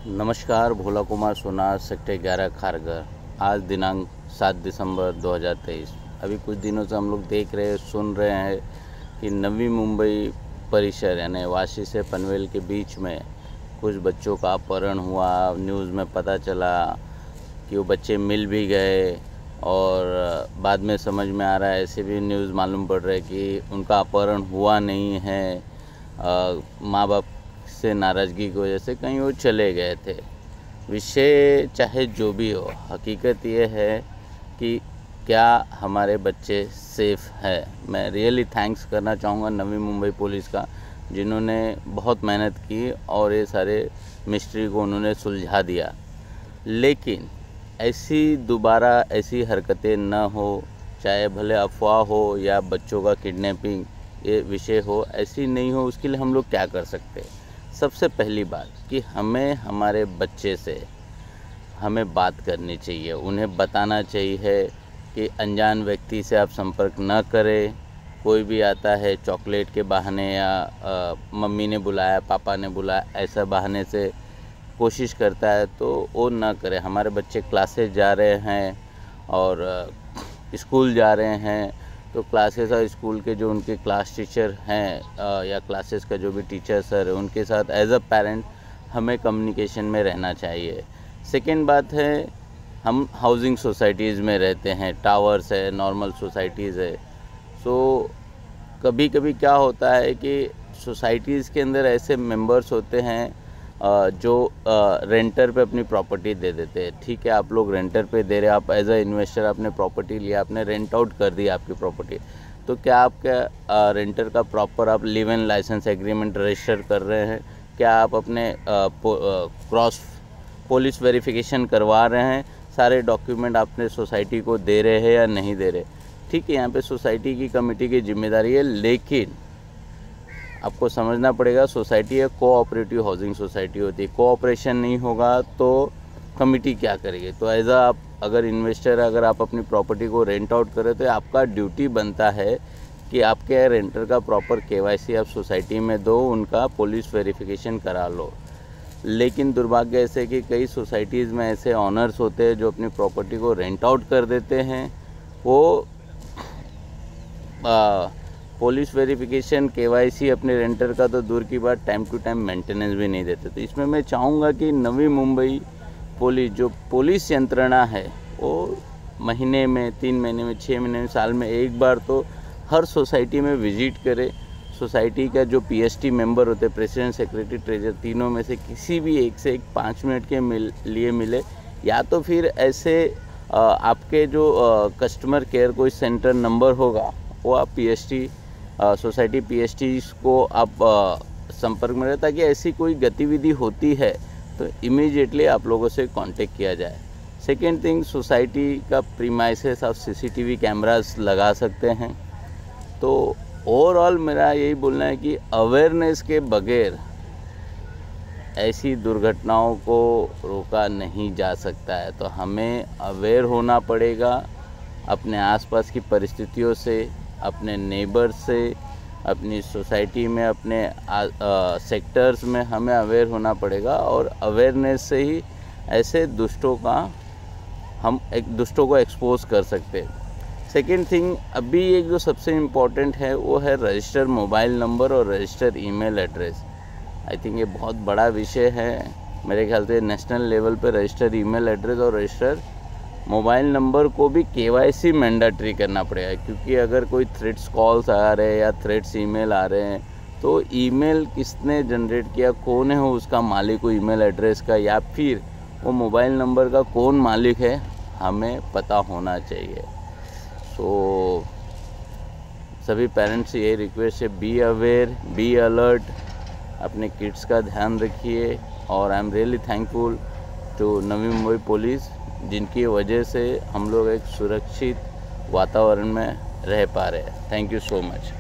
नमस्कार, भोला कुमार सोनार, सेक्टर 11 खारगर। आज दिनांक 7 दिसंबर 2023। अभी कुछ दिनों से हम लोग देख रहे सुन रहे हैं कि नवी मुंबई परिसर यानी वाशी से पनवेल के बीच में कुछ बच्चों का अपहरण हुआ। न्यूज़ में पता चला कि वो बच्चे मिल भी गए और बाद में समझ में आ रहा है, ऐसे भी न्यूज़ मालूम पड़ रहा है कि उनका अपहरण हुआ नहीं है। माँ बाप से नाराज़गी की वजह से कहीं वो चले गए थे। विषय चाहे जो भी हो, हकीकत ये है कि क्या हमारे बच्चे सेफ़ है। मैं रियली थैंक्स करना चाहूँगा नवी मुंबई पुलिस का, जिन्होंने बहुत मेहनत की और ये सारे मिस्ट्री को उन्होंने सुलझा दिया। लेकिन दोबारा ऐसी हरकतें न हो, चाहे भले अफवाह हो या बच्चों का किडनैपिंग ये विषय हो, ऐसी नहीं हो। उसके लिए हम लोग क्या कर सकते हैं? सबसे पहली बात कि हमें हमारे बच्चे से हमें बात करनी चाहिए, उन्हें बताना चाहिए कि अनजान व्यक्ति से आप संपर्क न करें। कोई भी आता है चॉकलेट के बहाने या मम्मी ने बुलाया, पापा ने बुलाया, ऐसा बहाने से कोशिश करता है तो वो न करें। हमारे बच्चे क्लासेस जा रहे हैं और स्कूल जा रहे हैं, तो क्लासेस और स्कूल के जो उनके क्लास टीचर हैं या क्लासेस का जो भी टीचर सर है, उनके साथ एज अ पेरेंट हमें कम्युनिकेशन में रहना चाहिए। सेकेंड बात है, हम हाउसिंग सोसाइटीज़ में रहते हैं, टावर्स है, नॉर्मल सोसाइटीज़ है। सो कभी कभी क्या होता है कि सोसाइटीज़ के अंदर ऐसे मेंबर्स होते हैं जो रेंटर पे अपनी प्रॉपर्टी दे देते हैं। ठीक है, आप लोग रेंटर पे दे रहे हैं, आप एज अ इन्वेस्टर आपने प्रॉपर्टी लिया, आपने रेंट आउट कर दिया आपकी प्रॉपर्टी, तो क्या आपका रेंटर का प्रॉपर आप leave and license agreement register कर रहे हैं? क्या आप अपने क्रॉस पुलिस वेरिफिकेशन करवा रहे हैं? सारे डॉक्यूमेंट आपने सोसाइटी को दे रहे हैं या नहीं दे रहे? ठीक है, यहाँ पे सोसाइटी की कमेटी की जिम्मेदारी है, लेकिन आपको समझना पड़ेगा सोसाइटी एक कोऑपरेटिव हाउसिंग सोसाइटी होती है। कोऑपरेशन नहीं होगा तो कमेटी क्या करेगी? तो एज आप अगर इन्वेस्टर, अगर आप अपनी प्रॉपर्टी को रेंट आउट करें तो आपका ड्यूटी बनता है कि आपके रेंटर का प्रॉपर केवाईसी आप सोसाइटी में दो, उनका पुलिस वेरिफिकेशन करा लो। लेकिन दुर्भाग्य ऐसे कि कई सोसाइटीज़ में ऐसे ऑनर्स होते हैं जो अपनी प्रॉपर्टी को रेंट आउट कर देते हैं। वो पुलिस वेरिफिकेशन, केवाईसी अपने रेंटर का तो दूर की बात, टाइम टू टाइम मेंटेनेंस भी नहीं देते। तो इसमें मैं चाहूँगा कि नवी मुंबई पुलिस, जो पुलिस यंत्रणा है, वो महीने में, 3 महीने में, 6 महीने में, साल में एक बार तो हर सोसाइटी में विजिट करे। सोसाइटी का जो पीएसटी मेंबर होते हैं, प्रेसिडेंट, सेक्रेटरी, ट्रेजर, तीनों में से किसी भी एक से एक 5 मिनट के लिए मिले, या तो फिर ऐसे आपके जो कस्टमर केयर कोई सेंटर नंबर होगा, वो आप पीएसटी सोसाइटी पीएसटी को आप संपर्क में रहे, ताकि ऐसी कोई गतिविधि होती है तो इमीडिएटली आप लोगों से कांटेक्ट किया जाए। सेकेंड थिंग, सोसाइटी का प्रीमाइसेस आप सीसीटीवी कैमरास लगा सकते हैं। तो ओवरऑल मेरा यही बोलना है कि अवेयरनेस के बगैर ऐसी दुर्घटनाओं को रोका नहीं जा सकता है। तो हमें अवेयर होना पड़ेगा अपने आसपास की परिस्थितियों से, अपने नेबर्स से, अपनी सोसाइटी में, अपने सेक्टर्स में हमें अवेयर होना पड़ेगा। और अवेयरनेस से ही ऐसे दुष्टों को एक्सपोज कर सकते हैं। सेकेंड थिंग, अभी एक जो सबसे इम्पॉर्टेंट है वो है रजिस्टर मोबाइल नंबर और register email address. I think ये बहुत बड़ा विषय है। मेरे ख्याल से नेशनल लेवल पे रजिस्टर ईमेल एड्रेस और रजिस्टर मोबाइल नंबर को भी केवाईसी मैंडेटरी करना पड़ेगा, क्योंकि अगर कोई थ्रेट्स कॉल्स आ रहे हैं या थ्रेट्स ईमेल आ रहे हैं तो ईमेल किसने जनरेट किया, कौन है उसका मालिक, वो ईमेल एड्रेस का, या फिर वो मोबाइल नंबर का कौन मालिक है, हमें पता होना चाहिए। सो सभी पेरेंट्स से यही रिक्वेस्ट है, बी अवेयर, बी अलर्ट, अपने किड्स का ध्यान रखिए। और I am really thankful to Navi Mumbai police, जिनकी वजह से हम लोग एक सुरक्षित वातावरण में रह पा रहे हैं। Thank you so much.